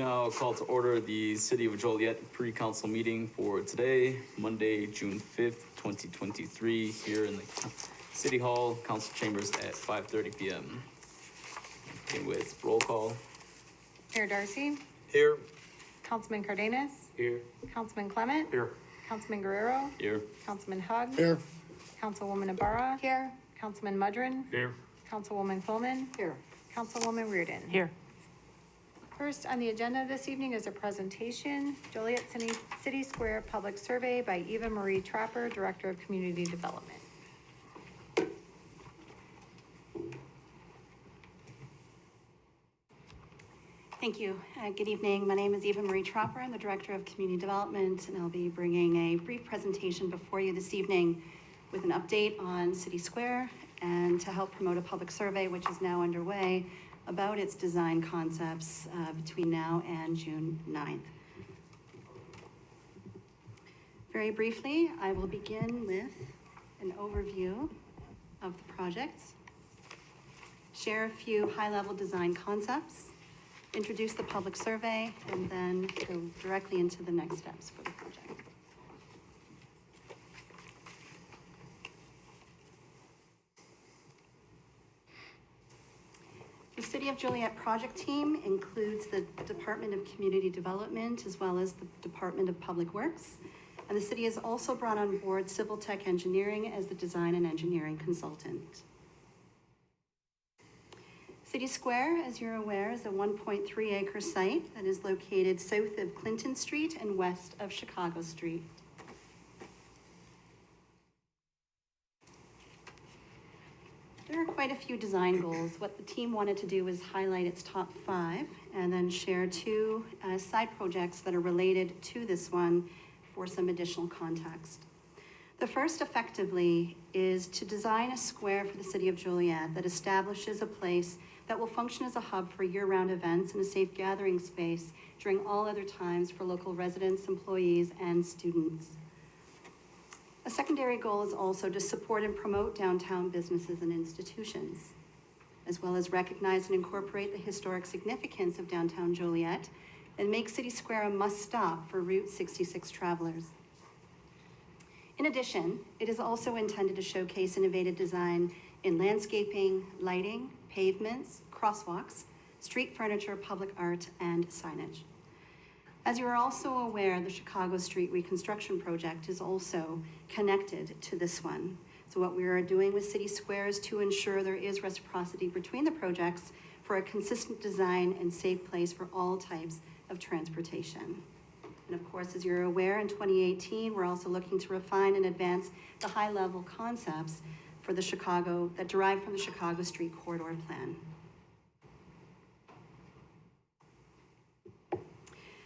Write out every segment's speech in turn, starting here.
now call to order the City of Joliet pre-council meeting for today, Monday, June 5th, 2023, here in the City Hall Council Chambers at 5:30 p.m. Okay, with roll call. Mayor Darcy. Here. Councilman Cardenas. Here. Councilman Clement. Here. Councilman Guerrero. Here. Councilman Hug. Here. Councilwoman Ibarra. Here. Councilman Mudrin. Here. Councilwoman Coleman. Here. Councilwoman Reardon. Here. First on the agenda this evening is a presentation, Joliet City Square Public Survey by Eva Marie Trapper, Director of Community Development. Thank you. Good evening. My name is Eva Marie Trapper. I'm the Director of Community Development, and I'll be bringing a brief presentation before you this evening with an update on City Square and to help promote a public survey, which is now underway, about its design concepts between now and June 9th. Very briefly, I will begin with an overview of the project, share a few high-level design concepts, introduce the public survey, and then go directly into the next steps for the project. The City of Joliet project team includes the Department of Community Development as well as the Department of Public Works. And the city has also brought on board Civil Tech Engineering as the design and engineering consultant. City Square, as you're aware, is a 1.3 acre site that is located south of Clinton Street and west of Chicago Street. There are quite a few design goals. What the team wanted to do was highlight its top 5 and then share 2 side projects that are related to this one for some additional context. The first, effectively, is to design a square for the City of Joliet that establishes a place that will function as a hub for year-round events and a safe gathering space during all other times for local residents, employees, and students. A secondary goal is also to support and promote downtown businesses and institutions, as well as recognize and incorporate the historic significance of downtown Joliet and make City Square a must-stop for Route 66 travelers. In addition, it is also intended to showcase innovative design in landscaping, lighting, pavements, crosswalks, street furniture, public art, and signage. As you are also aware, the Chicago Street Reconstruction Project is also connected to this one. So what we are doing with City Square is to ensure there is reciprocity between the projects for a consistent design and safe place for all types of transportation. And of course, as you're aware, in 2018, we're also looking to refine and advance the high-level concepts for the Chicago, that derive from the Chicago Street Corridor Plan.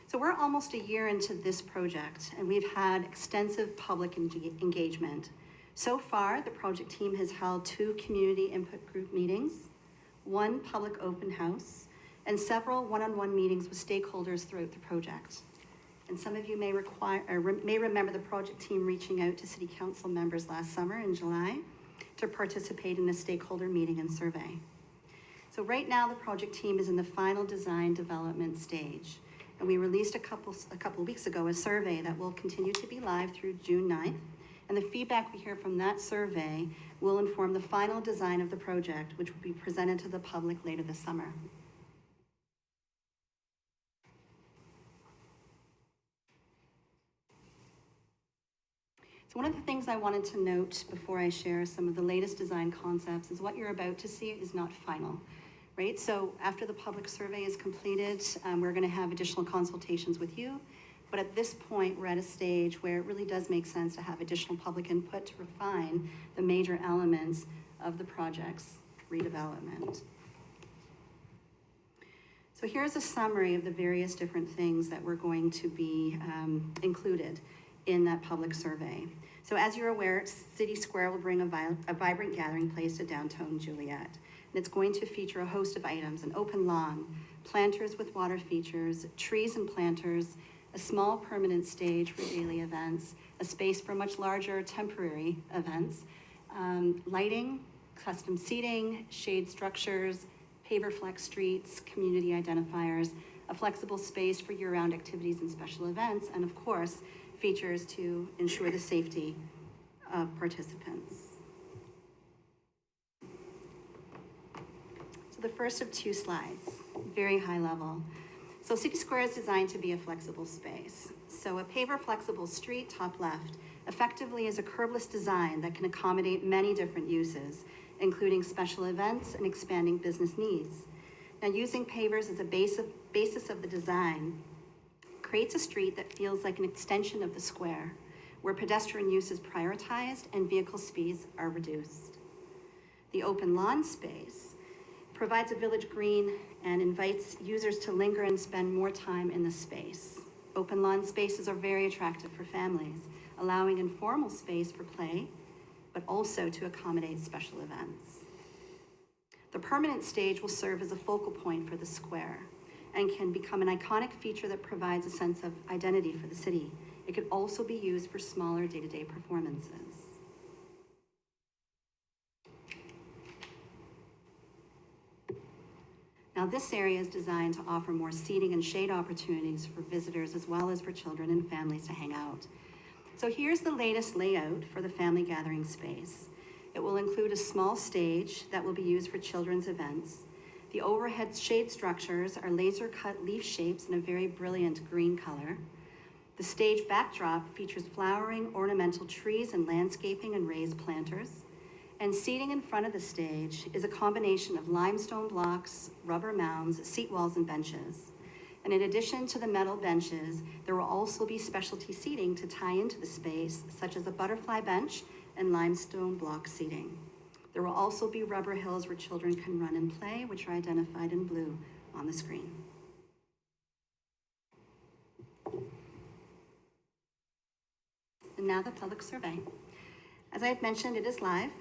So we're almost a year into this project, and we've had extensive public engagement. So far, the project team has held 2 community input group meetings, 1 public open house, and several one-on-one meetings with stakeholders throughout the project. And some of you may remember the project team reaching out to City Council members last summer in July to participate in a stakeholder meeting and survey. So right now, the project team is in the final design development stage. And we released a couple of weeks ago a survey that will continue to be live through June 9th. And the feedback we hear from that survey will inform the final design of the project, which will be presented to the public later this summer. So one of the things I wanted to note before I share some of the latest design concepts is what you're about to see is not final. Right, so after the public survey is completed, we're going to have additional consultations with you. But at this point, we're at a stage where it really does make sense to have additional public input to refine the major elements of the project's redevelopment. So here's a summary of the various different things that we're going to be included in that public survey. So as you're aware, City Square will bring a vibrant gathering place to downtown Joliet. And it's going to feature a host of items: an open lawn, planters with water features, trees and planters, a small permanent stage for daily events, a space for much larger temporary events, lighting, custom seating, shade structures, paver flex streets, community identifiers, a flexible space for year-round activities and special events, and of course, features to ensure the safety of participants. So the first of two slides, very high level. So City Square is designed to be a flexible space. So a paver flexible street, top left, effectively is a curbless design that can accommodate many different uses, including special events and expanding business needs. Now, using pavers as a basis of the design creates a street that feels like an extension of the square, where pedestrian use is prioritized and vehicle speeds are reduced. The open lawn space provides a village green and invites users to linger and spend more time in the space. Open lawn spaces are very attractive for families, allowing informal space for play, but also to accommodate special events. The permanent stage will serve as a focal point for the square and can become an iconic feature that provides a sense of identity for the city. It could also be used for smaller day-to-day performances. Now, this area is designed to offer more seating and shade opportunities for visitors as well as for children and families to hang out. So here's the latest layout for the family gathering space. It will include a small stage that will be used for children's events. The overhead shade structures are laser cut leaf shapes in a very brilliant green color. The stage backdrop features flowering ornamental trees and landscaping and raised planters. And seating in front of the stage is a combination of limestone blocks, rubber mounds, seat walls, and benches. And in addition to the metal benches, there will also be specialty seating to tie into the space, such as a butterfly bench and limestone block seating. There will also be rubber hills where children can run and play, which are identified in blue on the screen. And now the public survey. As I had mentioned, it is live.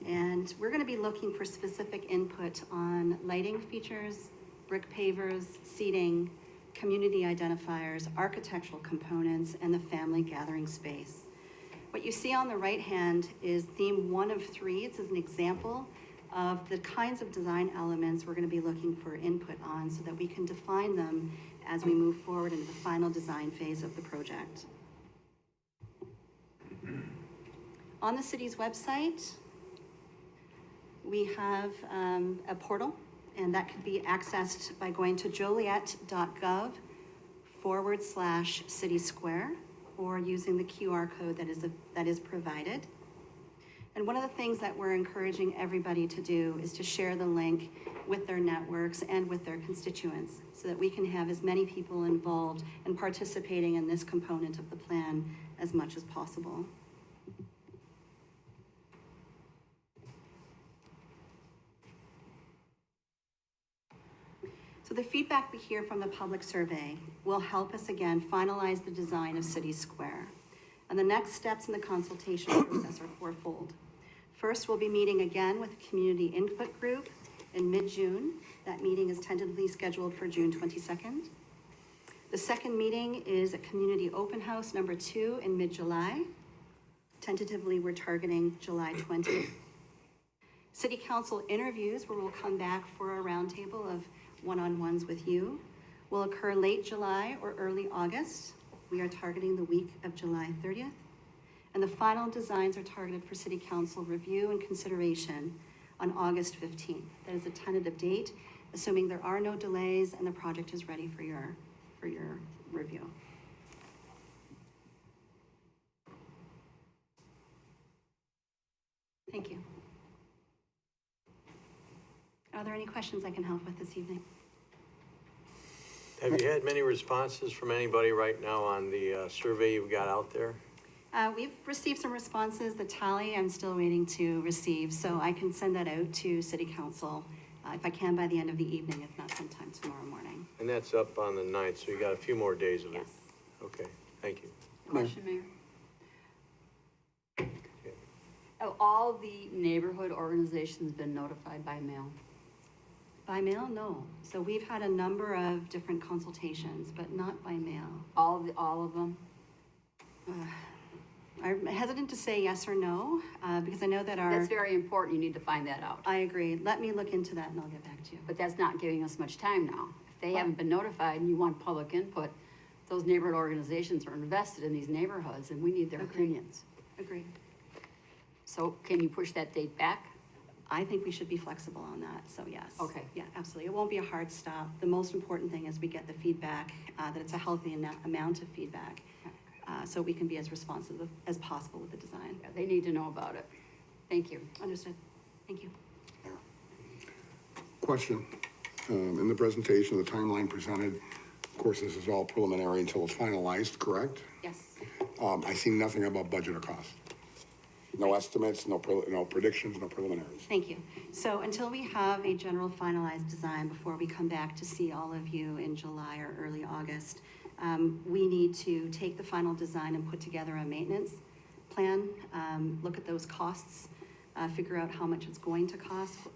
And we're going to be looking for specific input on lighting features, brick pavers, seating, community identifiers, architectural components, and the family gathering space. What you see on the right hand is theme 1 of 3. It's as an example of the kinds of design elements we're going to be looking for input on so that we can define them as we move forward into the final design phase of the project. On the city's website, we have a portal, and that could be accessed by going to joliet.gov/City Square or using the QR code that is provided. And one of the things that we're encouraging everybody to do is to share the link with their networks and with their constituents so that we can have as many people involved and participating in this component of the plan as much as possible. So the feedback we hear from the public survey will help us again finalize the design of City Square. And the next steps in the consultation process are fourfold. First, we'll be meeting again with a community input group in mid-June. That meeting is tentatively scheduled for June 22nd. The second meeting is a community open house number 2 in mid-July. Tentatively, we're targeting July 20th. City Council interviews, where we'll come back for a roundtable of one-on-ones with you, will occur late July or early August. We are targeting the week of July 30th. And the final designs are targeted for City Council review and consideration on August 15th. That is a tentative date, assuming there are no delays and the project is ready for your review. Thank you. Are there any questions I can help with this evening? Have you had many responses from anybody right now on the survey you've got out there? We've received some responses. The tally I'm still waiting to receive, so I can send that out to City Council if I can by the end of the evening, if not sometime tomorrow morning. And that's up on the 9th, so you got a few more days of it. Yes. Okay, thank you. Question, Mayor. Okay. Have all the neighborhood organizations been notified by mail? By mail, no. So we've had a number of different consultations, but not by mail. All of them? I'm hesitant to say yes or no, because I know that That's very important. You need to find that out. I agree. Let me look into that and I'll get back to you. But that's not giving us much time now. they haven't been notified and you want public input, those neighborhood organizations are invested in these neighborhoods and we need their Agreed. opinions. Agreed. So can you push that date back? I think we should be flexible on that, so yes. Okay. Yeah, absolutely. It won't be a hard stop. The most important thing is we get the feedback, that it's a healthy amount of feedback, so we can be as responsive as possible with the design. Yeah, they need to know about it. Thank you. Understood. Thank you. Question. In the presentation, the timeline presented, of course, this is all preliminary until it's finalized, correct? Yes. I see nothing about budget or cost. No estimates, no predictions, no preliminaries. Thank you. So until we have a general finalized design before we come back to see all of you in July or early August, we need to take the final design and put together a maintenance plan, look at those costs, figure out how much it's going to cost. We're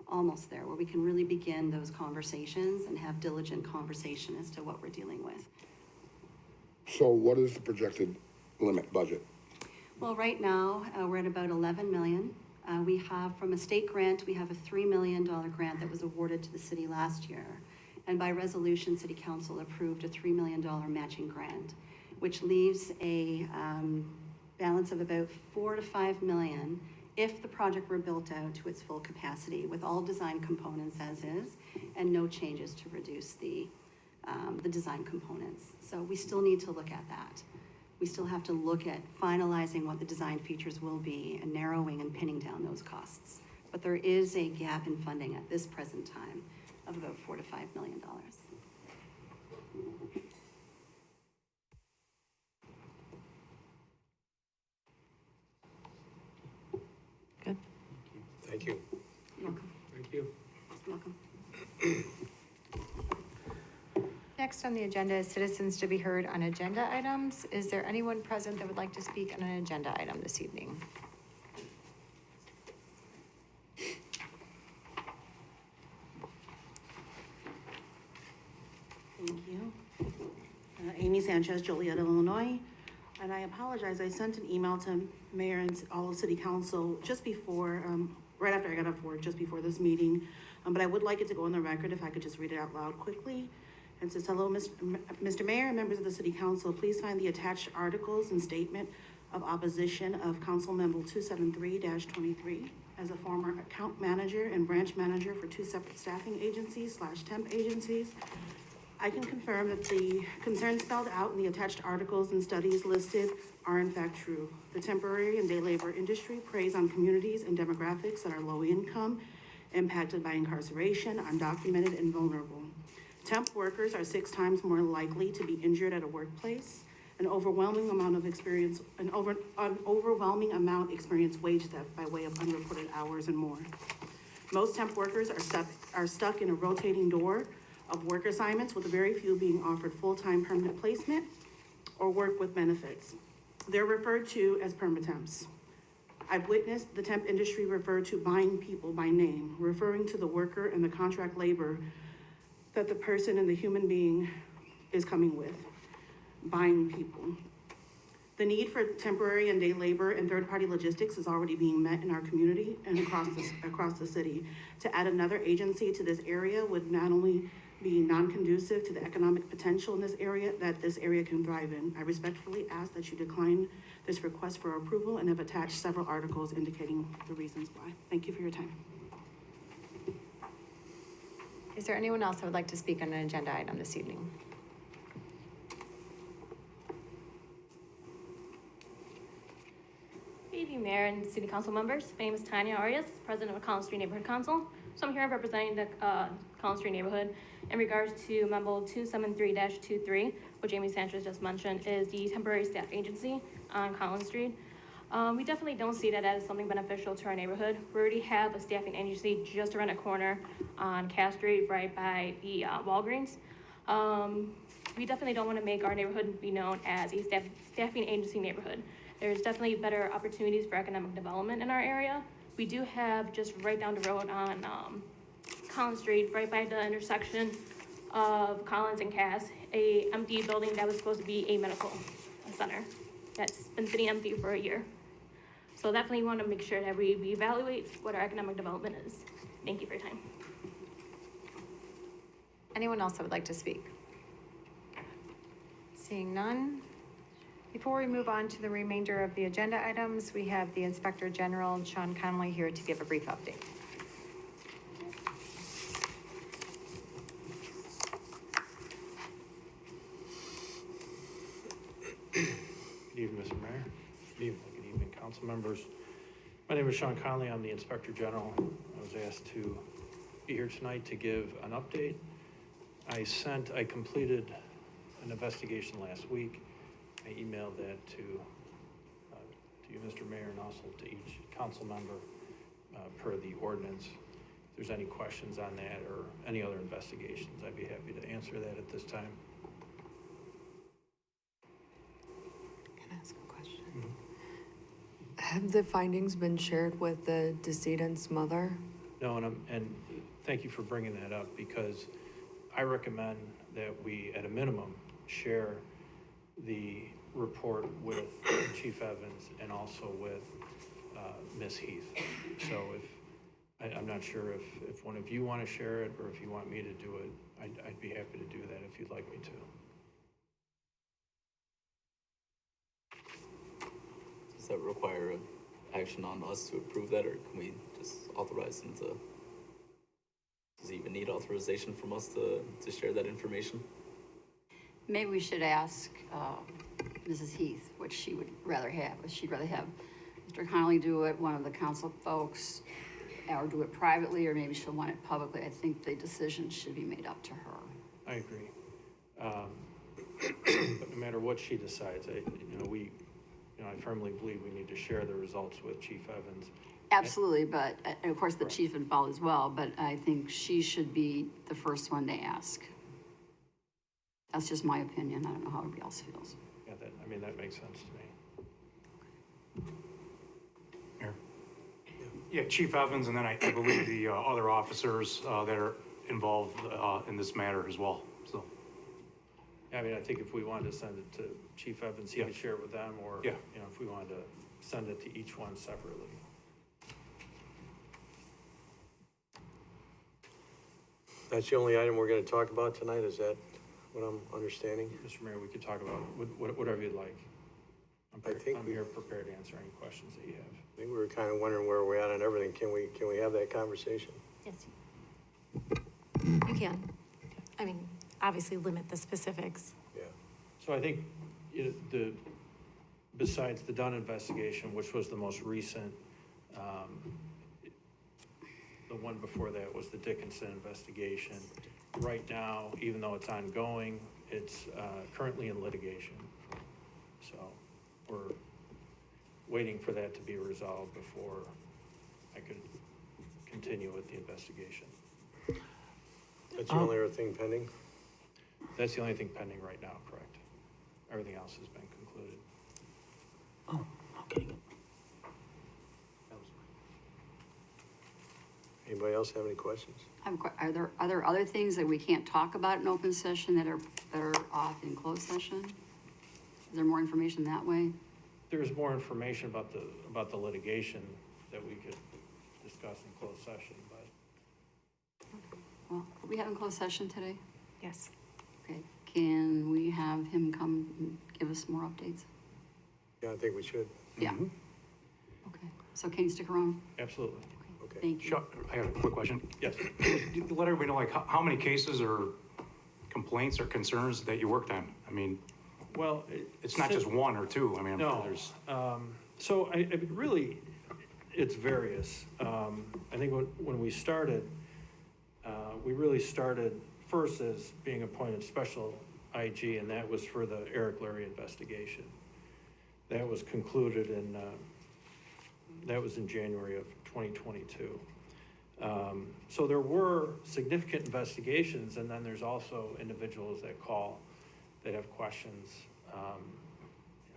almost there, where we can really begin those conversations and have diligent conversation as to what we're dealing with. So what is the projected limit budget? Well, right now, we're at about 11 million. We have, from a state grant, we have a $3 million grant that was awarded to the city last year. And by resolution, City Council approved a $3 million matching grant, which leaves a balance of about 4 to 5 million if the project were built out to its full capacity with all design components as is and no changes to reduce the design components. So we still need to look at that. We still have to look at finalizing what the design features will be and narrowing and pinning down those costs. But there is a gap in funding at this present time of about $4 to $5 million. Good. Thank you. You're welcome. Thank you. You're welcome. Next on the agenda is citizens to be heard on agenda items. Is there anyone present that would like to speak on an agenda item this evening? Thank you. Amy Sanchez, Joliet, Illinois. And I apologize, I sent an email to Mayor and all of City Council just before, right after I got off work, just before this meeting. But I would like it to go on the record if I could just read it out loud quickly. And says, hello, Mr. Mayor and members of the City Council, please find the attached articles and statement of opposition of Council Member 273-23 as a former account manager and branch manager for two separate staffing agencies / temp agencies. I can confirm that the concerns spelled out in the attached articles and studies listed are in fact true. The temporary and day labor industry preys on communities and demographics that are low income, impacted by incarceration, undocumented, and vulnerable. Temp workers are 6 times more likely to be injured at a workplace. An overwhelming amount experience wage theft by way of unreported hours and more. Most temp workers are stuck in a rotating door of work assignments, with very few being offered full-time permanent placement or work with benefits. They're referred to as permatemps. I've witnessed the temp industry refer to buying people by name, referring to the worker and the contract labor that the person and the human being is coming with, buying people. The need for temporary and day labor and third-party logistics is already being met in our community and across the city. To add another agency to this area would not only be non-conducive to the economic potential in this area that this area can thrive in. I respectfully ask that you decline this request for approval and have attached several articles indicating the reasons why. Thank you for your time. Is there anyone else that would like to speak on an agenda item this evening? Good evening, Mayor and City Council members. My name is Tanya Arias, President of Collins Street Neighborhood Council. So I'm here representing the Collins Street neighborhood in regards to Memo 273-23, which Amy Sanchez just mentioned, is the temporary staff agency on Collins Street. We definitely don't see that as something beneficial to our neighborhood. We already have a staffing agency just around the corner on Cass Street, right by the Walgreens. We definitely don't want to make our neighborhood be known as a staffing agency neighborhood. There's definitely better opportunities for economic development in our area. We do have just right down the road on Collins Street, right by the intersection of Collins and Cass, a empty building that was supposed to be a medical center that's been sitting empty for a year. So definitely want to make sure that we evaluate what our economic development is. Thank you for your time. Anyone else that would like to speak? Seeing none. Before we move on to the remainder of the agenda items, we have the Inspector General, Sean Conley, here to give a brief update. Good evening, Mr. Mayor. Good evening, council members. My name is Sean Conley. I'm the Inspector General. I was asked to be here tonight to give an update. I completed an investigation last week. I emailed that to you, Mr. Mayor, and also to each council member per the ordinance. If there's any questions on that or any other investigations, I'd be happy to answer that at this time. Can I ask a question? Have the findings been shared with the decedent's mother? No, and thank you for bringing that up, because I recommend that we, at a minimum, share the report with Chief Evans and also with Ms. Heath. So I'm not sure if one of you want to share it or if you want me to do it, I'd be happy to do that if you'd like me to. Does that require action on us to approve that, or can we just authorize them to? Does he even need authorization from us to share that information? Maybe we should ask Mrs. Heath what she would rather have. If she'd rather have Mr. Connolly do it, one of the council folks, or do it privately, or maybe she'll want it publicly. I think the decision should be made up to her. I agree. But no matter what she decides, I firmly believe we need to share the results with Chief Evans. Absolutely, but, and of course, the chief involved as well, but I think she should be the first one to ask. That's just my opinion. I don't know how everybody else feels. Yeah, that makes sense to me. Mayor? Yeah, Chief Evans, and then I believe the other officers that are involved in this matter as well, so. Yeah, I think if we wanted to send it to Chief Evans, he could share it with them, or, if we wanted to send it to each one separately. That's the only item we're gonna talk about tonight, is that what I'm understanding? Mr. Mayor, we could talk about whatever you'd like. I'm here prepared to answer any questions that you have. I think we were kind of wondering where we're at on everything. Can we have that conversation? Yes. You can. Obviously limit the specifics. Yeah. So I think besides the Dunn investigation, which was the most recent, the one before that was the Dickinson investigation. Right now, even though it's ongoing, it's currently in litigation. So we're waiting for that to be resolved before I could continue with the investigation. That's the only other thing pending? That's the only thing pending right now, correct? Everything else has been concluded. Oh, okay. Anybody else have any questions? Are there other things that we can't talk about in open session that are off in closed session? Is there more information that way? There's more information about the litigation that we could discuss in closed session, but. Well, are we having closed session today? Yes. Okay, can we have him come and give us more updates? Yeah, I think we should. Yeah. Okay, so can you stick around? Absolutely. Okay. Thank you. Chuck, I have a quick question. Yes. Let everybody know, how many cases or complaints or concerns that you worked on? Well, It's not just one or two, I'm No. sure there's. So really, it's various. I think when we started, we really started first as being appointed special IG, and that was for the Eric Larry investigation. That was concluded that was in January of 2022. So there were significant investigations, and then there's also individuals that call that have questions.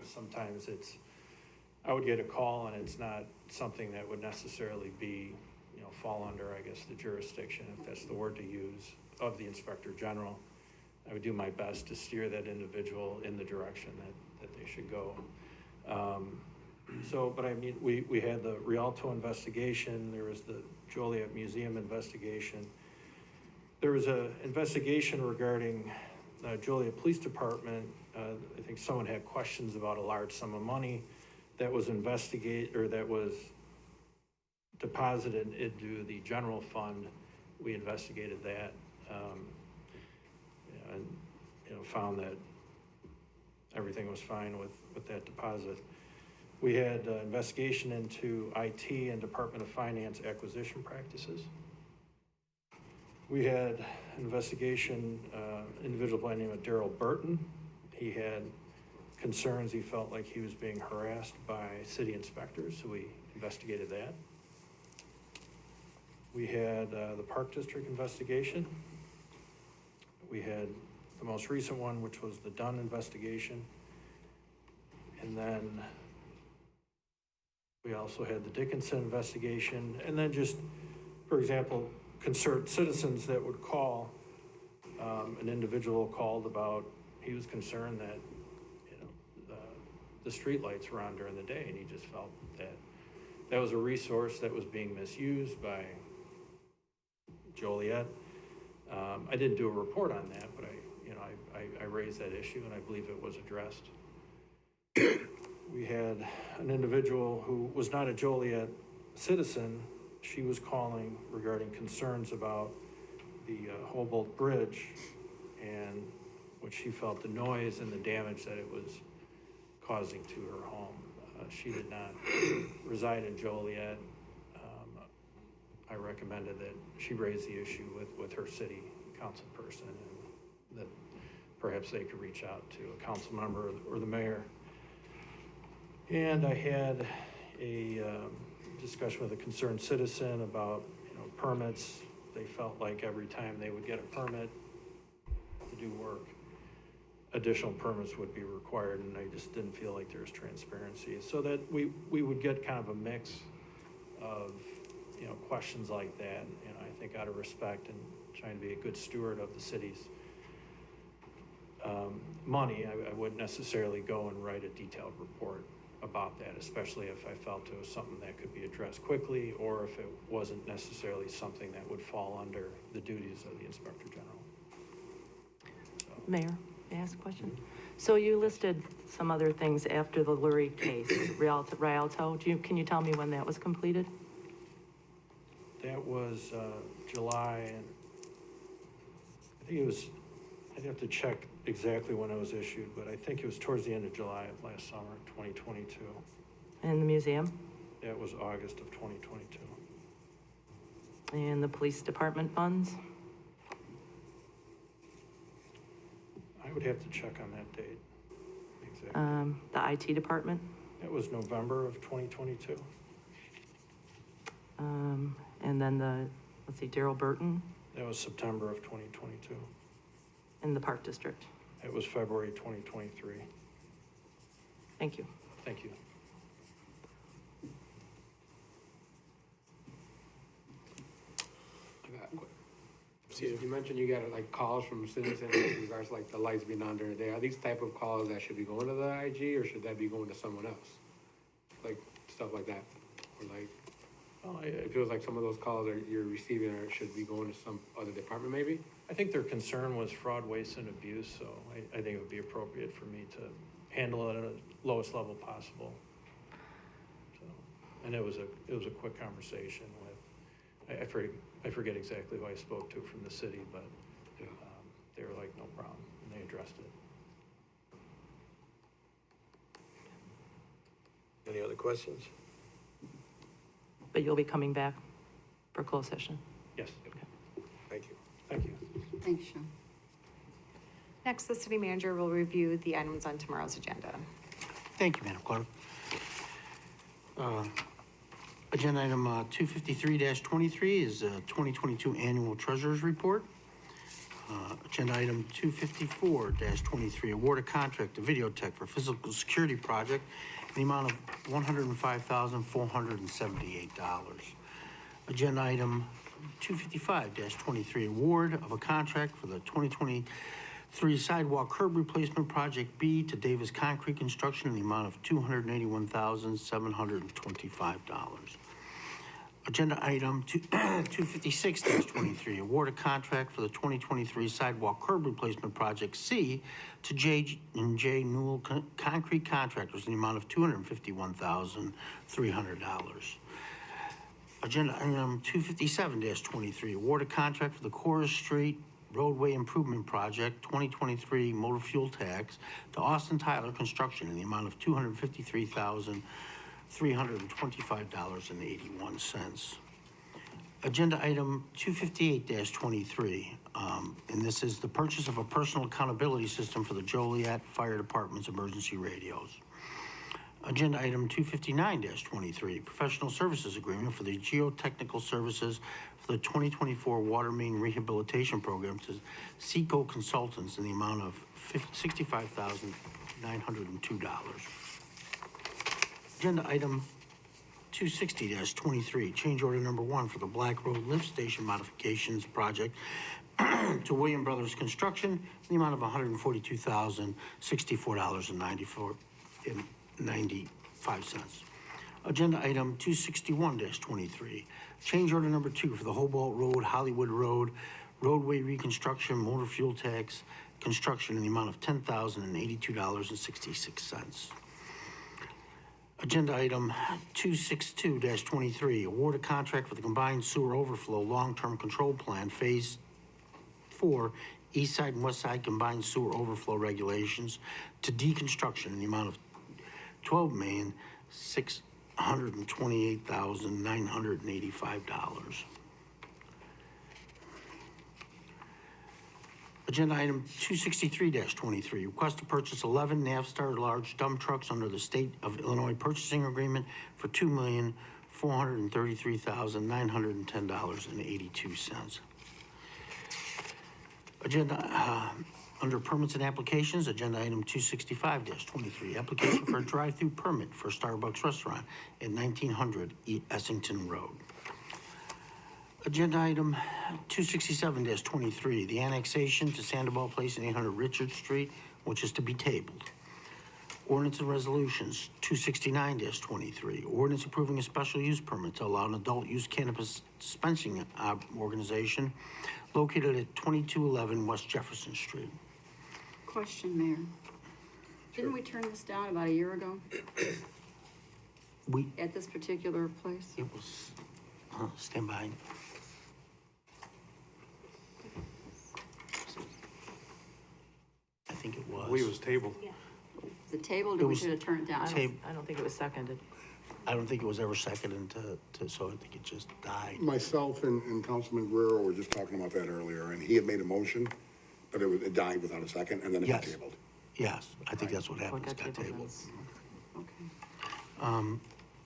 Sometimes I would get a call and it's not something that would necessarily be, fall under, I guess, the jurisdiction, if that's the word to use, of the Inspector General. I would do my best to steer that individual in the direction that they should go. We had the Rialto investigation, there was the Joliet Museum investigation. There was an investigation regarding Joliet Police Department. I think someone had questions about a large sum of money that was that was deposited into the general fund. We investigated that, and, found that everything was fine with that deposit. We had investigation into IT and Department of Finance acquisition practices. We had an investigation, individual by the name of Daryl Burton. He had concerns, he felt like he was being harassed by city inspectors, so we investigated that. We had the Park District investigation. We had the most recent one, which was the Dunn investigation. And then we also had the Dickinson investigation. And then just, for example, concerned citizens that would call. An individual called about, he was concerned that, the streetlights were on during the day, and he just felt that that was a resource that was being misused by Joliet. I didn't do a report on that, but I raised that issue, and I believe it was addressed. We had an individual who was not a Joliet citizen. She was calling regarding concerns about the Humboldt Bridge and what she felt the noise and the damage that it was causing to her home. She did not reside in Joliet. I recommended that she raise the issue with her city council person, and that perhaps they could reach out to a council member or the mayor. And I had a discussion with a concerned citizen about, permits. They felt like every time they would get a permit to do work, additional permits would be required, and I just didn't feel like there was transparency. So that we would get kind of a mix of, questions like that. And I think out of respect and trying to be a good steward of the city's money, I wouldn't necessarily go and write a detailed report about that, especially if I felt it was something that could be addressed quickly, or if it wasn't necessarily something that would fall under the duties of the Inspector General. So. Mayor, may I ask a question? So you listed some other things after the Lurie case, Rialto. Can you tell me when that was completed? That was July, and I think it was, I'd have to check exactly when it was issued, but I think it was towards the end of July of last summer, 2022. And the museum? That was August of 2022. And the police department funds? I would have to check on that date. Exactly. The IT department? That was November of 2022. And then Daryl Burton? That was September of 2022. And the Park District? It was February 2023. Thank you. Thank you. Steve, you mentioned you got like calls from citizens in regards to like the lights being on during the day. Are these type of calls that should be going to the IG, or should that be going to someone else? Like stuff like that, or like, it feels like some of those calls you're receiving should be going to some other department maybe? I think their concern was fraud, waste, and abuse, so I think it would be appropriate for me to handle it at the lowest level possible. So, and it was a quick conversation with, I forget exactly who I spoke to from the city, but they were like, no problem, and they addressed it. Any other questions? But you'll be coming back for closed session? Yes. Okay. Thank you. Thank you. Thanks, Sean. Next, the city manager will review the items on tomorrow's agenda. Thank you, Madam Clerk. Agenda item 253-23 is 2022 Annual Treasurer's Report. Agenda item 254-23, award a contract to Videotech for physical security project in the amount of $105,478. Agenda item 255-23, award of a contract for the 2023 sidewalk curb replacement project B to Davis Concrete Construction in the amount of $281,725. Agenda item 256-23, award a contract for the 2023 sidewalk curb replacement project C to J&J Newell Concrete Contractors in the amount of $251,300. Agenda item 257-23, award a contract for the Corus Street Roadway Improvement Project 2023 motor fuel tax to Austin Tyler Construction in the amount of $253,325.81. Agenda item 258-23, and this is the purchase of a personal accountability system for the Joliet Fire Department's emergency radios. Agenda item 259-23, professional services agreement for the geotechnical services for the 2024 water main rehabilitation program to Seco Consultants in the amount of $65,902. Agenda item 260-23, change order number 1 for the Black Road Lift Station Modifications Project to William Brothers Construction in the amount of $142,064.95. Agenda item 261-23, change order number 2 for the Hobart Road, Hollywood Road, roadway reconstruction, motor fuel tax, construction in the amount of $10,082.66. Agenda item 262-23, award a contract for the combined sewer overflow long-term control plan, phase 4, east side and west side combined sewer overflow regulations to deconstruction in the amount of $12,628,985. Agenda item 263-23, request to purchase 11 Navstar large dump trucks under the State of Illinois purchasing agreement for $2,433,910.82. Agenda, under permits and applications, agenda item 265-23, application for a drive-through permit for Starbucks restaurant at 1900 Essington Road. Agenda item 267-23, the annexation to Sandoval Place and 800 Richard Street, which is to be tabled. Ordinance and resolutions 269-23, ordinance approving a special use permit to allow an adult use cannabis dispensing organization located at 2211 West Jefferson Street. Question, Mayor. Didn't we turn this down about a year ago We, at this particular place? it was, stand by. I think it I believe it was. was tabled. The table, It did we was- should have turned it down? I don't think it was seconded. I don't think it was ever seconded so I think it just died. Myself and Councilman Guerrero were just talking about that earlier, and he had made a motion, but it died without a second, and then it got Yes. tabled. Yes, I think that's what happened, What it got tabled. Okay.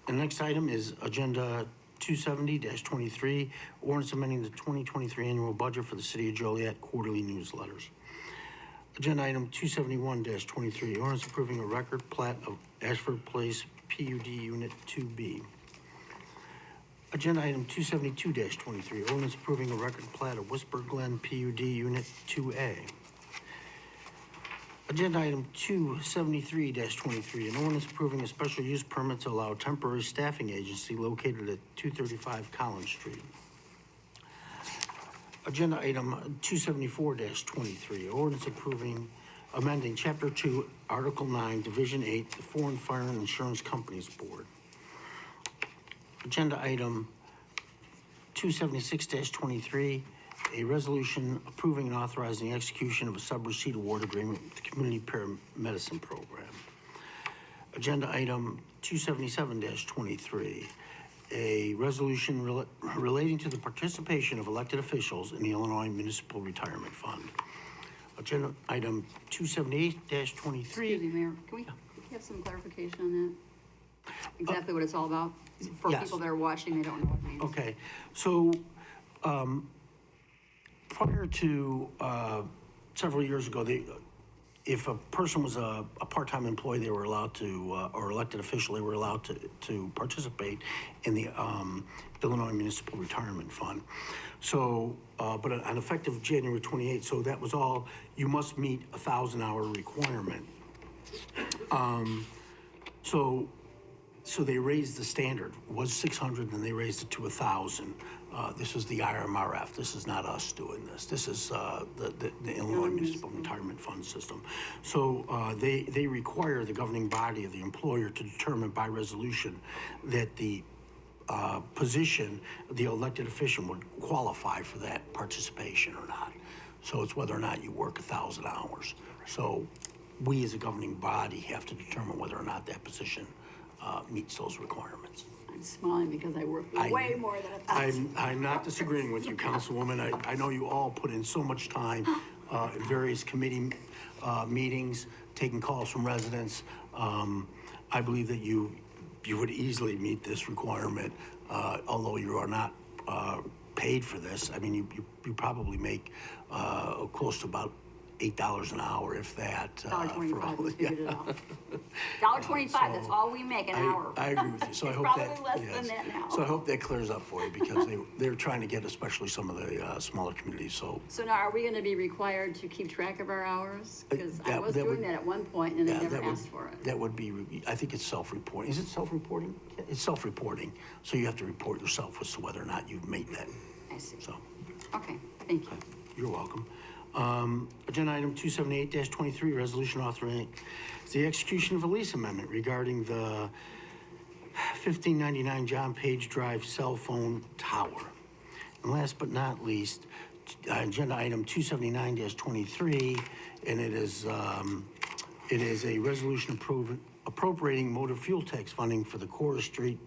The next item is agenda 270-23, ordinance amending the 2023 annual budget for the City of Joliet quarterly newsletters. Agenda item 271-23, ordinance approving a record plat of Ashford Place PUD Unit 2B. Agenda item 272-23, ordinance approving a record plat of Whisper Glen PUD Unit 2A. Agenda item 273-23, an ordinance approving a special use permit to allow temporary staffing agency located at 235 Collins Street. Agenda item 274-23, ordinance approving, amending Chapter 2, Article 9, Division 8, the Foreign Fire and Insurance Companies Board. Agenda item 276-23, a resolution approving and authorizing the execution of a sub-receipt award agreement with the Community Paramedicine Program. Agenda item 277-23, a resolution relating to the participation of elected officials in the Illinois Municipal Retirement Fund. Agenda item 278-23. Excuse me, Mayor, can we have some clarification on that? Exactly what it's all about? For Yes. people that are watching, they don't know what it means. Okay, so, prior to, several years ago, if a person was a part-time employee, they were allowed to, or elected official, they were allowed to participate in the, Illinois Municipal Retirement Fund. So, but on effective January 28th, so that was all, you must meet a 1,000-hour requirement. So so they raised the standard, it was 600, and they raised it to 1,000. This is the IMRF, this is not us doing this. This is the Illinois Municipal Retirement Fund System. So they require the governing body of the employer to determine by resolution that the position, the elected official would qualify for that participation or not. So it's whether or not you work 1,000 hours. So we as a governing body have to determine whether or not that position meets those requirements. I'm smiling because I work way more than 1,000. I'm not disagreeing with you, Councilwoman. I know you all put in so much time in various committee meetings, taking calls from residents. I believe that you would easily meet this requirement, although you are not paid for this. I mean, you probably make close to about $8 an hour, if that. $1.25, we figured it out. $1.25, that's all we make an hour. I agree with you, so I hope that. Probably less than that now. So I hope that clears up for you, because they're trying to get especially some of the smaller communities, so. So now, are we gonna be required to keep track of our hours? Because I was doing that at one point, and they never asked for it. That would be, I think it's self-reporting. Is it self-reporting? It's self-reporting, so you have to report yourself as to whether or not you've made that, I see. so. Okay, thank you. You're welcome. Agenda item 278-23, resolution authorizing the execution of a lease amendment regarding the 1599 John Page Drive cell phone tower. And last but not least, agenda item 279-23, and it is a resolution appropriating motor fuel tax funding for the Cora Street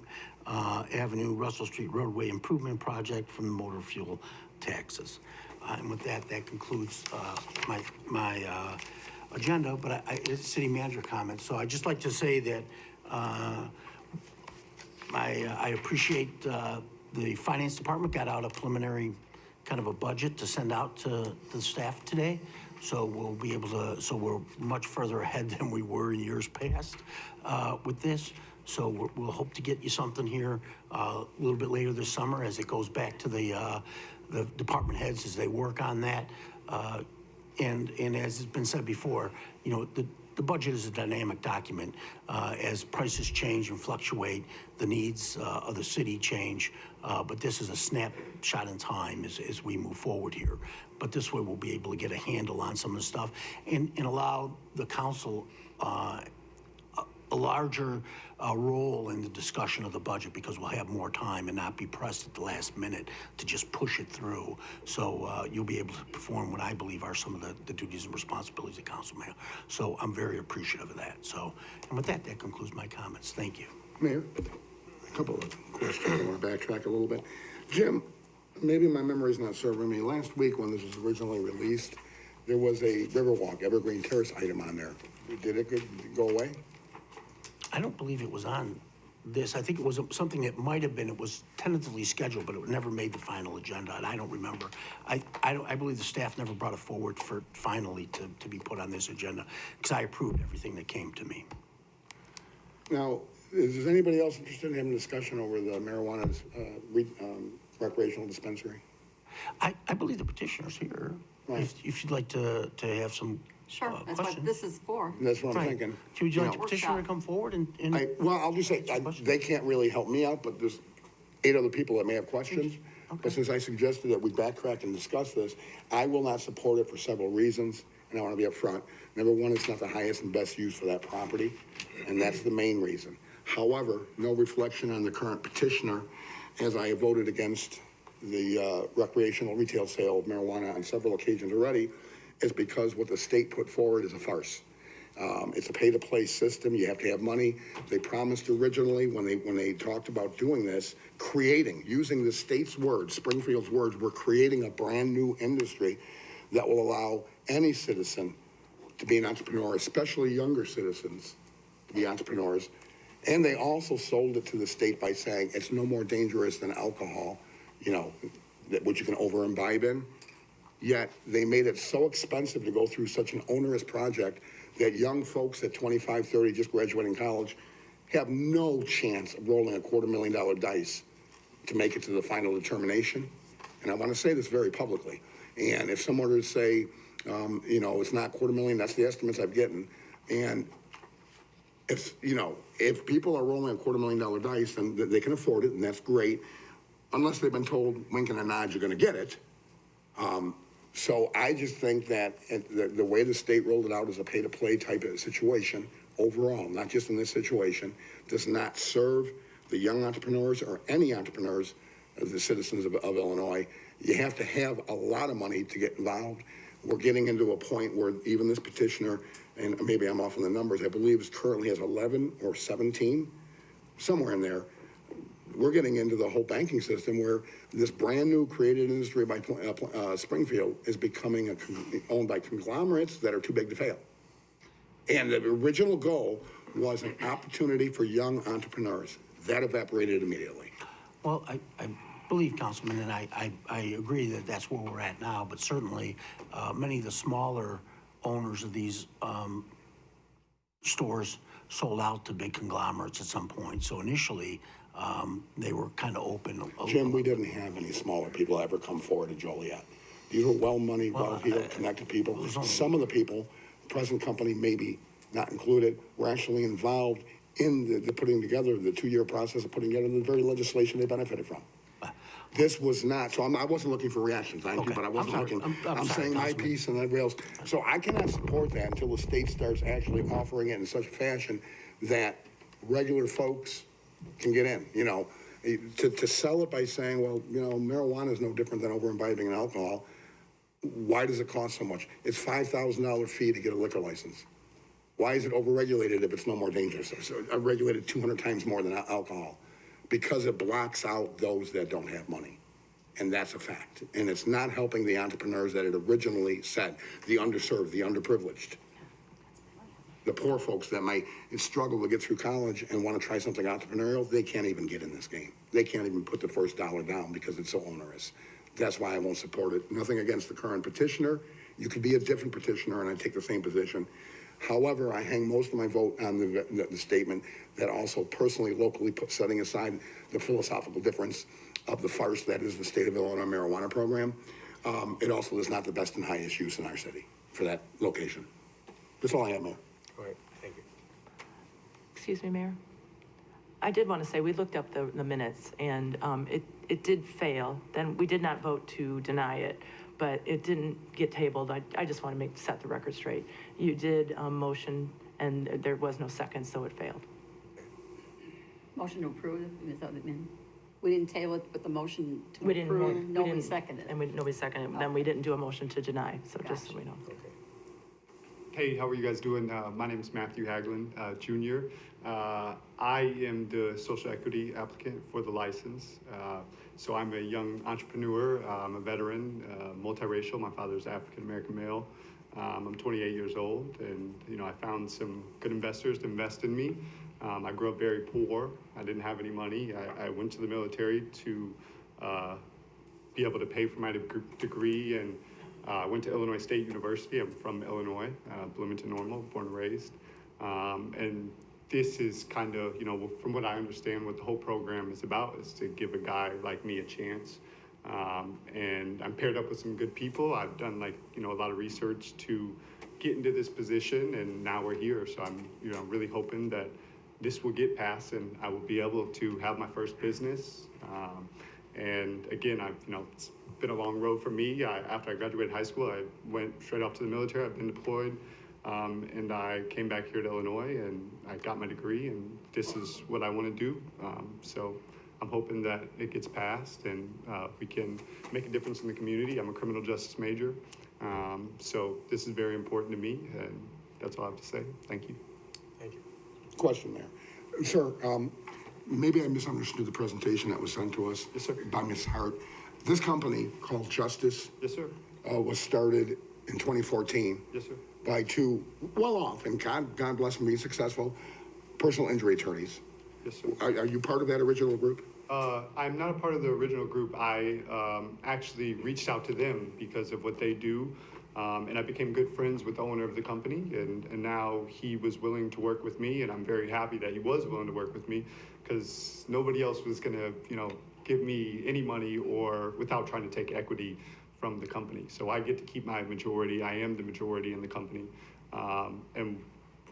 Avenue, Russell Street roadway improvement project from the motor fuel taxes. And with that, that concludes my agenda, but it's city manager comments. So I'd just like to say that I appreciate the finance department got out a preliminary kind of a budget to send out to the staff today. So we'll be able to, so we're much further ahead than we were in years past with this. So we'll hope to get you something here a little bit later this summer as it goes back to the department heads as they work on that. And as has been said before, you know, the budget is a dynamic document. As prices change and fluctuate, the needs of the city change. But this is a snapshot in time as we move forward here. But this way we'll be able to get a handle on some of the stuff and allow the council a larger role in the discussion of the budget, because we'll have more time and not be pressed at the last minute to just push it through. So you'll be able to perform what I believe are some of the duties and responsibilities of council mayor. So I'm very appreciative of that. So, and with that, that concludes my comments. Thank you. Mayor, a couple of questions. I want to backtrack a little bit. Jim, maybe my memory's not serving me. Last week when this was originally released, there was a Riverwalk, Evergreen Terrace item on there. Did it go away? I don't believe it was on this. I think it was something that might have been, it was tentatively scheduled, but it never made the final agenda, and I don't remember. I believe the staff never brought it forward for finally to be put on this agenda, because I approved everything that came to me. Now, is anybody else interested in having a discussion over the marijuana recreational dispensary? I believe the petitioner's here. Right. If you'd like to have some Sure, that's questions. what this is for. That's what I'm Right. thinking. Would you like know, the petitioner to come forward and? Well, I'll just say, they can't really help me out, but there's 8 other people that may have questions. But since I suggested that we backtrack and discuss this, I will not support it for several reasons, and I want to be upfront. Number one, it's not the highest and best use for that property, and that's the main reason. However, no reflection on the current petitioner, as I have voted against the recreational retail sale of marijuana on several occasions already, is because what the state put forward is a farce. It's a pay-to-play system. You have to have money. They promised originally when they talked about doing this, using the state's words, Springfield's words, we're creating a brand new industry that will allow any citizen to be an entrepreneur, especially younger citizens to be entrepreneurs. And they also sold it to the state by saying it's no more dangerous than alcohol, you know, which you can over-imbibe in. Yet they made it so expensive to go through such an onerous project that young folks at 25, 30, just graduating college, have no chance of rolling a $250,000 dice to make it to the final determination. And I want to say this very publicly. And if someone were to say, you know, it's not $250,000, that's the estimates I've gotten. And if people are rolling $250,000 dice, then they can afford it, and that's great, unless they've been told, wink and a nod, you're gonna get it. So I just think that the way the state rolled it out as a pay-to-play type of situation, overall, not just in this situation, does not serve the young entrepreneurs or any entrepreneurs, the citizens of Illinois. You have to have a lot of money to get involved. We're getting into a point where even this petitioner, and maybe I'm off on the numbers, I believe is currently has 11 or 17, somewhere in there. We're getting into the whole banking system where this brand new created industry by Springfield is becoming owned by conglomerates that are too big to fail. And the original goal was an opportunity for young entrepreneurs. That evaporated immediately. Well, I believe, Councilman, and I agree that that's where we're at now, but certainly many of the smaller owners of these stores sold out to big conglomerates at some point. So initially, they were kind of open. Jim, we didn't have any smaller people ever come forward to Joliet. These were well-moneyed, well-heeled, connected people. Some of the people, present company maybe not included, were actually involved in the putting together, the 2-year process of putting together the very legislation they benefited from. This was not, so I wasn't looking for reactions, thank you, but I wasn't looking, I'm saying my piece and everybody else. So I cannot support that until the state starts actually offering it in such a fashion that regular folks can get in, to sell it by saying, well, marijuana is no different than over imbibing in alcohol. Why does it cost so much? It's $5,000 fee to get a liquor license. Why is it overregulated if it's no more dangerous? So regulated 200 times more than alcohol, because it blocks out those that don't have money. And that's a fact. And it's not helping the entrepreneurs that it originally said, the underserved, the underprivileged. The poor folks that might struggle to get through college and want to try something entrepreneurial, they can't even get in this game. They can't even put the first dollar down because it's so onerous. That's why I won't support it. Nothing against the current petitioner. You could be a different petitioner and I take the same position. However, I hang most of my vote on the statement that also personally, locally, setting aside the philosophical difference of the farce that is the state of Illinois marijuana program. It also is not the best and highest use in our city for that location. That's all I have, Mayor. All right, thank you. Excuse me, Mayor? I did want to say, we looked up the minutes, and it did fail. Then we did not vote to deny it, but it didn't get tabled. I just want to set the record straight. You did motion, and there was no second, so it failed. Motion to approve, is that what it meant? We didn't table it, but the motion to We didn't, approve, nobody seconded it. And nobody seconded it. Then we didn't do a motion to deny, so just so we know. Okay. Hey, how are you guys doing? My name is Matthew Haglund, Jr. I am the social equity applicant for the license. So I'm a young entrepreneur. I'm a veteran, multiracial. My father's African-American male. I'm 28 years old, and I found some good investors to invest in me. I grew up very poor. I didn't have any money. I went to the military to be able to pay for my degree, and went to Illinois State University. I'm from Illinois, Bloomington Normal, born and raised. And this is kind of, from what I understand, what the whole program is about, is to give a guy like me a chance. And I'm paired up with some good people. I've done a lot of research to get into this position, and now we're here. So I'm, really hoping that this will get passed and I will be able to have my first business. And again, it's been a long road for me. After I graduated high school, I went straight off to the military. I've been deployed, and I came back here to Illinois, and I got my degree, and this is what I want to do. So I'm hoping that it gets passed, and we can make a difference in the community. I'm a criminal justice major, so this is very important to me, and that's all I have to say. Thank you. Thank you. Question, Mayor. Sir, maybe I misunderstood the presentation that was sent to us. Yes, sir. By Ms. Hart. This company called Justice Yes, sir. was started in 2014 Yes, sir. by two well-off, and God bless them, being successful, personal injury attorneys. Yes, sir. Are you part of that original group? I'm not a part of the original group. I actually reached out to them because of what they do, and I became good friends with the owner of the company, and now he was willing to work with me, and I'm very happy that he was willing to work with me, because nobody else was going to, give me any money or without trying to take equity from the company. So I get to keep my majority. I am the majority in the company, and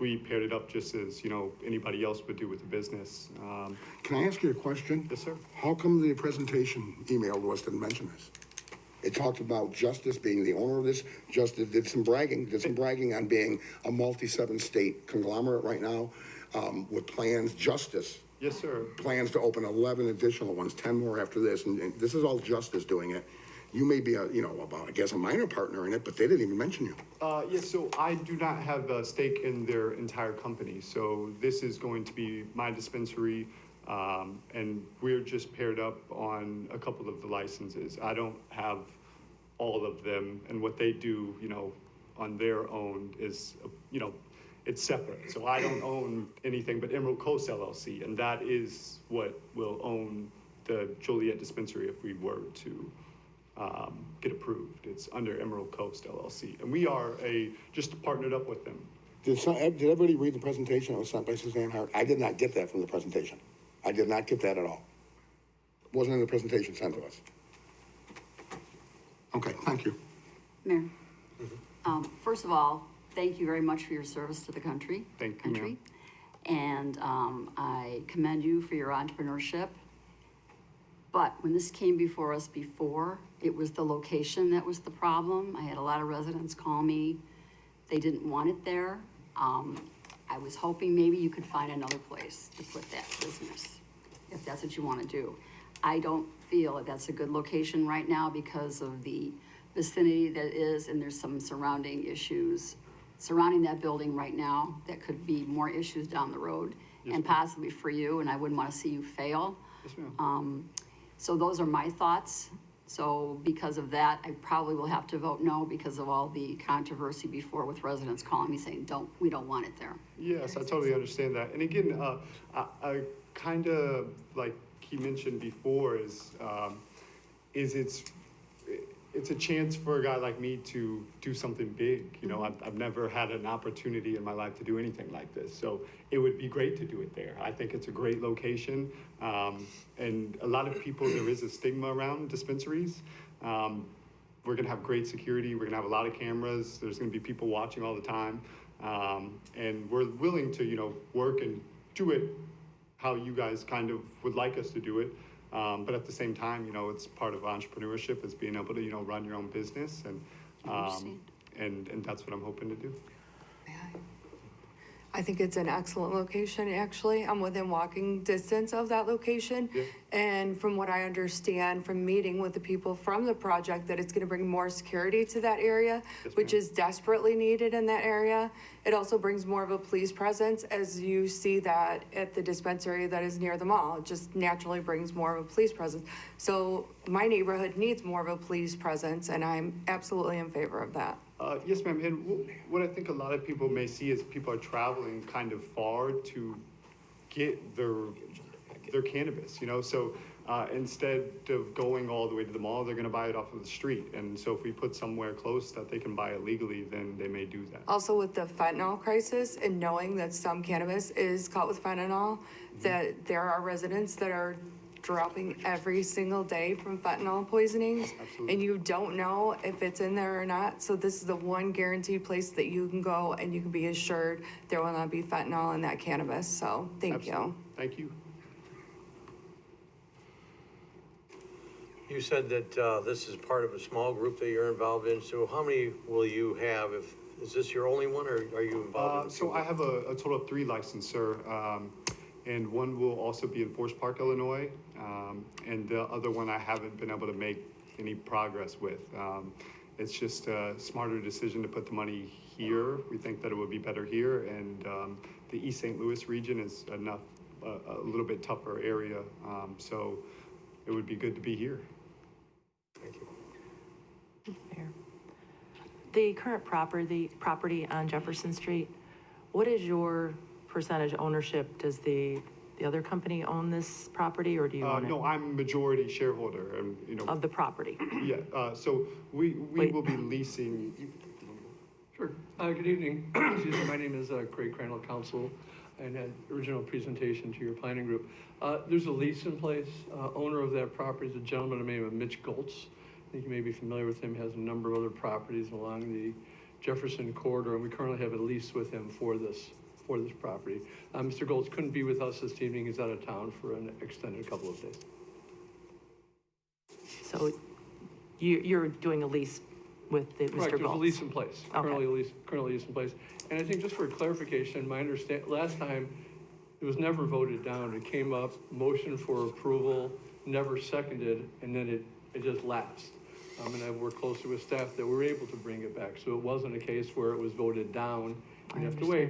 we paired it up just as, anybody else would do with the business. Can I ask you a question? Yes, sir. How come the presentation emailed to us didn't mention this? It talked about Justice being the owner of this. Justice did some bragging on being a multi-7 state conglomerate right now, with plans, Justice. Yes, sir. Plans to open 11 additional ones, 10 more after this, and this is all Justice doing it. You may be a minor partner in it, but they didn't even mention you. Yes, so I do not have a stake in their entire company. So this is going to be my dispensary, and we're just paired up on a couple of the licenses. I don't have all of them, and what they do, on their own is, it's separate. So I don't own anything but Emerald Coast LLC, and that is what will own the Joliet dispensary if we were to get approved. It's under Emerald Coast LLC, and we are just partnered up with them. Did everybody read the presentation that was sent by Suzanne Hart? I did not get that from the presentation. I did not get that at all. It wasn't in the presentation sent to us. Okay, thank you. Mayor, first of all, thank you very much for your service to the country. Thank you, ma'am. And I commend you for your entrepreneurship. But when this came before us before, it was the location that was the problem. I had a lot of residents call me. They didn't want it there. I was hoping maybe you could find another place to put that business, if that's what you want to do. I don't feel that that's a good location right now because of the vicinity that it is, and there's some surrounding issues surrounding that building right now that could be more issues down the road, and possibly for you, and I wouldn't want to see you fail. Yes, ma'am. So those are my thoughts. So because of that, I probably will have to vote no because of all the controversy before with residents calling me saying, we don't want it there. Yes, I totally understand that. And again, I kind of, like he mentioned before, is it's a chance for a guy like me to do something big. I've never had an opportunity in my life to do anything like this. So it would be great to do it there. I think it's a great location. And a lot of people, there is a stigma around dispensaries. We're gonna have great security. We're gonna have a lot of cameras. There's gonna be people watching all the time. And we're willing to, work and do it how you guys kind of would like us to do it. But at the same time, it's part of entrepreneurship, is being able to, run your own business, and that's what I'm hoping to do. I think it's an excellent location, actually. I'm within walking distance of that location. Yeah. And from what I understand from meeting with the people from the project, that it's gonna bring more security to that area, Yes, which ma'am. is desperately needed in that area. It also brings more of a police presence, as you see that at the dispensary that is near the mall. It just naturally brings more of a police presence. So my neighborhood needs more of a police presence, and I'm absolutely in favor of that. Yes, ma'am. And what I think a lot of people may see is people are traveling kind of far to get their cannabis, So instead of going all the way to the mall, they're going to buy it off of the street. And so if we put somewhere close that they can buy it legally, then they may do that. Also with the fentanyl crisis, and knowing that some cannabis is caught with fentanyl, that there are residents that are dropping every single day from fentanyl poisonings. Absolutely. And you don't know if it's in there or not. So this is the one guaranteed place that you can go and you can be assured there will not be fentanyl in that cannabis. So thank you. Thank you. You said that this is part of a small group that you're involved in, so how many will you have? Is this your only one, or are you involved in? So I have a total of 3 licenses, sir. And one will also be in Forest Park, Illinois. And the other one I haven't been able to make any progress with. It's just a smarter decision to put the money here. We think that it would be better here. And the East St. Louis region is a little bit tougher area. So it would be good to be here. Thank you. Mayor. The current property on Jefferson Street, what is your percentage ownership? Does the other company own this property, or do you own it? No, I'm majority shareholder, and Of the property? Yeah. So we will be leasing. Sure. Good evening. Excuse me. My name is Craig Crandall, counsel, and had original presentation to your planning group. There's a lease in place. Owner of that property is a gentleman by the name of Mitch Goltz. I think you may be familiar with him. He has a number of other properties along the Jefferson corridor, and we currently have a lease with him for this for this property. Mr. Golds couldn't be with us this evening. He's out of town for an extended couple of days. So you're doing a lease with the Mr. Correct, there's a Golds? lease in place, Okay. currently lease in place. And I think just for clarification, last time, it was never voted down. It came up, motion for approval, never seconded, and then it just lapsed. And I've worked closely with staff that were able to bring it back. So it wasn't a case where it was voted down. You have to wait.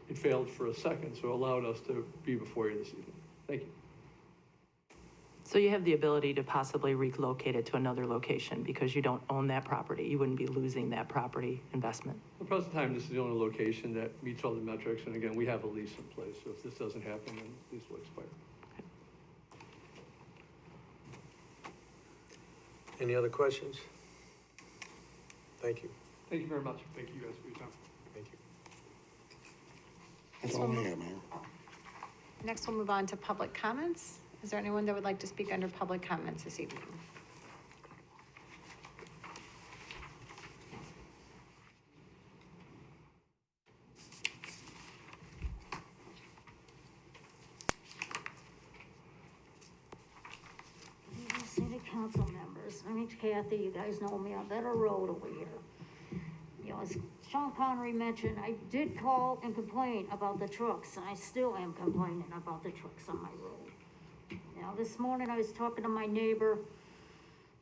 It failed for a second, so it allowed us to be before you this evening. Thank you. So you have the ability to possibly relocate it to another location because you don't own that property. You wouldn't be losing that property investment. At the present time, this is the only location that meets all the metrics, and again, we have a lease in place, so if this doesn't happen, then the lease will expire. Any other questions? Thank you. Thank you very much. Thank you guys for your time. Thank you. That's all I have, Mayor. Next, we'll move on to public comments. Is there anyone that would like to speak under public comments this evening? City council members, my name's Kathy, you guys know me, I'm at a road over here. You know, as Sean Connery mentioned, I did call and complain about the trucks, and I still am complaining about the trucks on my road. Now, this morning I was talking to my neighbor,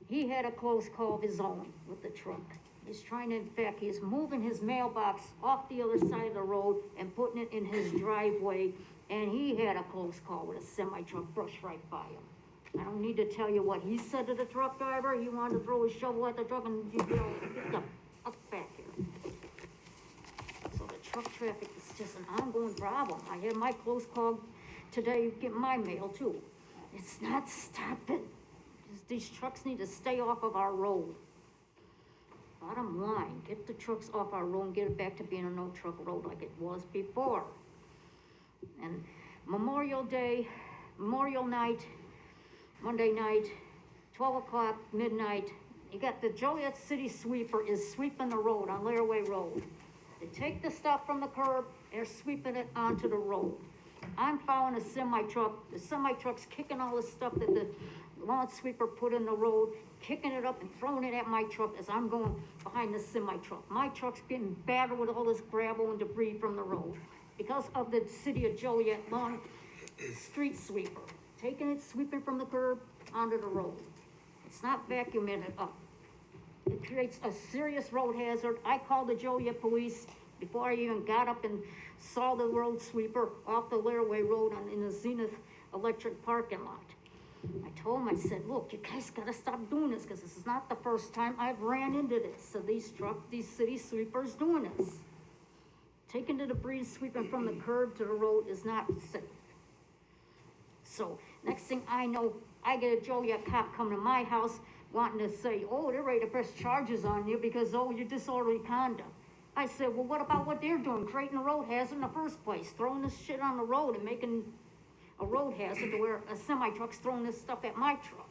he had a close call of his own with the truck. He's trying to, in fact, he's moving his mailbox off the other side of the road and putting it in his driveway, and he had a close call with a semi-truck brushed right by him. I don't need to tell you what he said to the truck driver. He wanted to throw his shovel at the truck and, you know, get the fuck back here. So the truck traffic is just an ongoing problem. I had my close call today, get my mail too. It's not stopping. These trucks need to stay off of our road. Bottom line, get the trucks off our road and get it back to being a no truck road like it was before. And Memorial night, Monday night, 12 o'clock, midnight, you got the Joliet City Sweeper is sweeping the road on Laraway Road. They take the stuff from the curb, they're sweeping it onto the road. I'm following a semi-truck, the semi-truck's kicking all the stuff that the lawn sweeper put in the road, kicking it up and throwing it at my truck as I'm going behind the semi-truck. My truck's getting battered with all this gravel and debris from the road because of the city of Joliet lawn street sweeper. Taking it, sweeping from the curb onto the road. It's not vacuuming it up. It creates a serious road hazard. I called the Joliet police before I even got up and saw the road sweeper off the Laraway Road in the Zenith Electric parking lot. I told him, I said, look, you guys gotta stop doing this because this is not the first time I've ran into this. So these city sweepers doing this. Taking the debris, sweeping from the curb to the road is not safe. So next thing I know, I get a Joliet cop coming to my house wanting to say, oh, they're ready to press charges on you because, oh, you're disorderly conduct. I said, well, what about what they're doing, creating a road hazard in the first place, throwing this shit on the road and making a road hazard to where a semi-truck's throwing this stuff at my truck.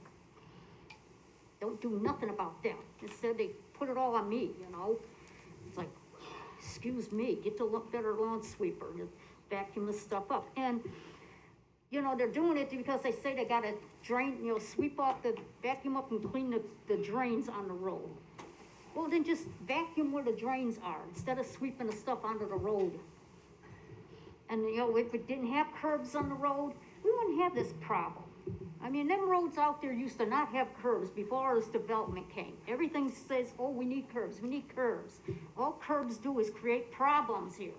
Don't do nothing about them. Instead, they put it all on me, you know? It's like, excuse me, get to better lawn sweeper to vacuum this stuff up. And you know, they're doing it because they say they gotta drain, you know, sweep off vacuum up and clean the drains on the road. Well, then just vacuum where the drains are instead of sweeping the stuff onto the road. And, you know, if it didn't have curbs on the road, we wouldn't have this problem. I mean, them roads out there used to not have curbs before this development came. Everything says, oh, we need curbs, we need curbs. All curbs do is create problems here.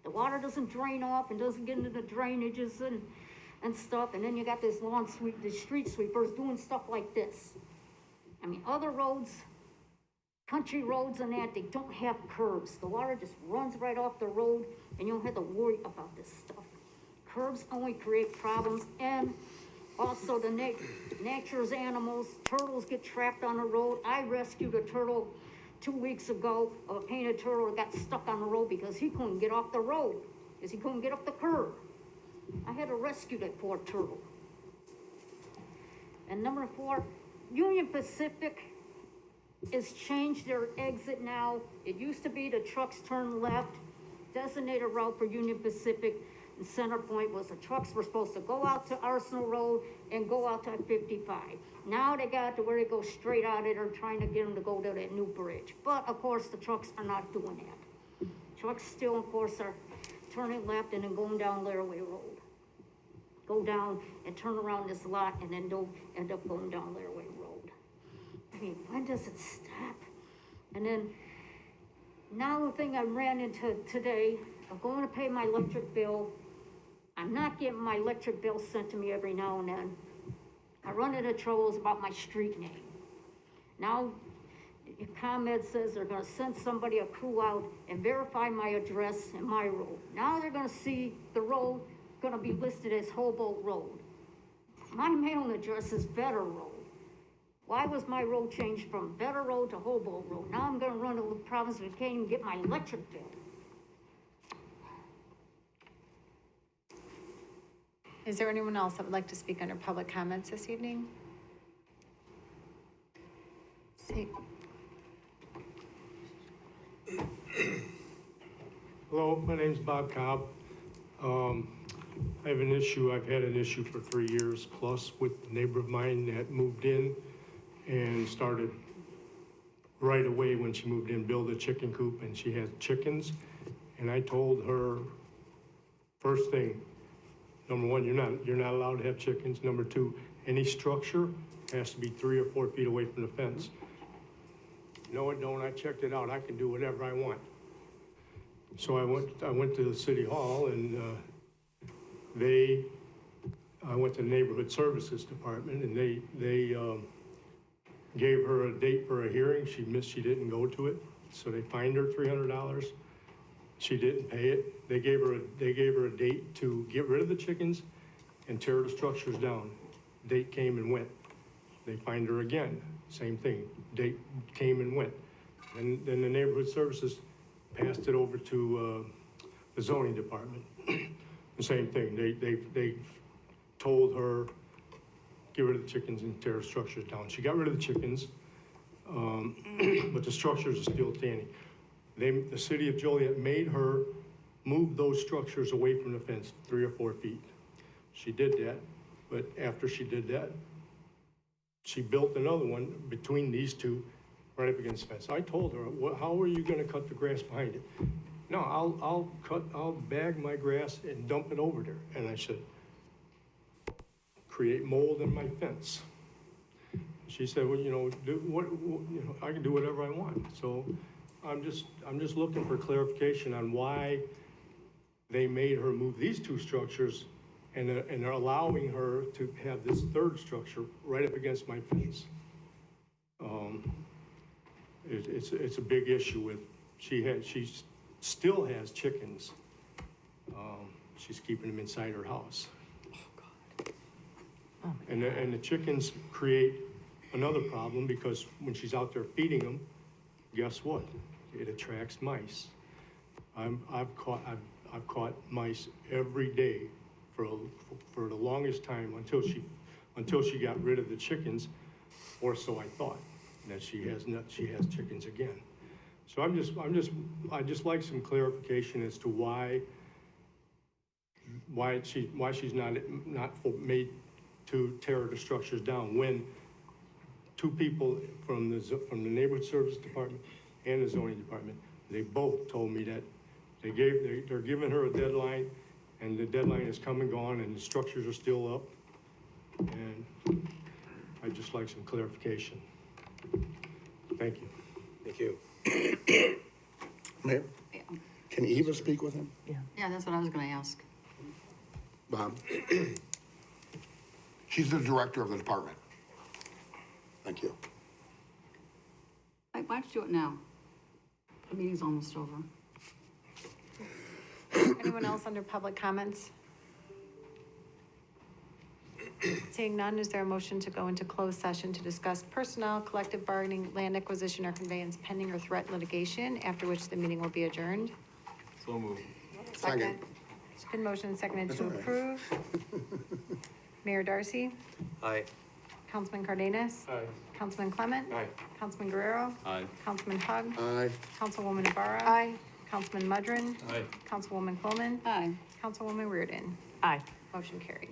The water doesn't drain off and doesn't get into the drainages and stuff, and then you got this the street sweepers doing stuff like this. I mean, other roads, country roads and that, they don't have curbs. The water just runs right off the road, and you don't have to worry about this stuff. Curbs only create problems, and also the nature's animals, turtles get trapped on the road. I rescued a turtle 2 weeks ago, a painted turtle that got stuck on the road because he couldn't get off the road, because he couldn't get up the curb. I had to rescue that poor turtle. And number 4, Union Pacific has changed their exit now. It used to be the trucks turn left, designated route for Union Pacific and Center Point was the trucks were supposed to go out to Arsenal Road and go out to 55. Now they got to where they go straight out of there, trying to get them to go to that new bridge. But of course, the trucks are not doing that. Trucks still, of course, are turning left and then going down Laraway Road. Go down and turn around this lot and then don't end up going down Laraway Road. I mean, when does it stop? And then, now the thing I ran into today, I'm going to pay my electric bill. I'm not getting my electric bill sent to me every now and then. I run into troubles about my street name. Now, ComEd says they're gonna send somebody, a crew out and verify my address and my road. Now they're gonna see the road gonna be listed as Hobolt Road. My mailing address is Better Road. Why was my road changed from Better Road to Hobolt Road? Now I'm gonna run into problems and can't even get my electric bill. Is there anyone else that would like to speak under public comments this evening? See. Hello, my name's Bob Cobb. I have an issue, I've had an issue for 3 years plus with a neighbor of mine that moved in and started right away when she moved in, build a chicken coop, and she has chickens. And I told her, first thing, number one, you're not allowed to have chickens. Number two, any structure has to be 3 or 4 feet away from the fence. No, it don't. I checked it out. I can do whatever I want. So I went to the city hall and I went to the neighborhood services department and they gave her a date for a hearing. She didn't go to it. So they fined her $300. She didn't pay it. They gave her a date to get rid of the chickens and tear the structures down. Date came and went. They fined her again. Same thing. Date came and went. And then the neighborhood services passed it over to the zoning department. The same thing. They told her, get rid of the chickens and tear the structures down. She got rid of the chickens, but the structures are still standing. The city of Joliet made her move those structures away from the fence 3 or 4 feet. She did that, but after she did that, she built another one between these two, right up against the fence. I told her, how are you gonna cut the grass behind it? No, I'll bag my grass and dump it over there. And I said, create mold in my fence. She said, well, I can do whatever I want. So I'm just looking for clarification on why they made her move these two structures and are allowing her to have this third structure right up against my fence. It's a big issue with, she still has chickens. She's keeping them inside her house. And the chickens create another problem because when she's out there feeding them, guess what? It attracts mice. I've caught mice every day for the longest time until she got rid of the chickens, or so I thought. That she has chickens again. So I just like some clarification as to why she's not made to tear the structures down when two people from the neighborhood service department and the zoning department, they both told me that they're giving her a deadline, and the deadline is come and gone, and the structures are still up. And I'd just like some clarification. Thank you. Thank you. Mayor, can Eva speak with him? Yeah, that's what I was gonna ask. Bob? She's the director of the department. Thank you. Why don't you do it now? The meeting's almost over. Anyone else under public comments? Seeing none, is there a motion to go into closed session to discuss personnel, collective bargaining, land acquisition or conveyance pending or threat litigation, after which the meeting will be adjourned? So moved. Second. It's been motioned and seconded That's to all right. approve. Mayor Darcy? Aye. Councilman Cardenas? Aye. Councilman Clement? Aye. Councilman Guerrero? Aye. Councilman Hug? Aye. Councilwoman Ibarra? Aye. Councilman Mudrin. Aye. Councilwoman Coleman. Aye. Councilwoman Reardon. Aye. Motion carried.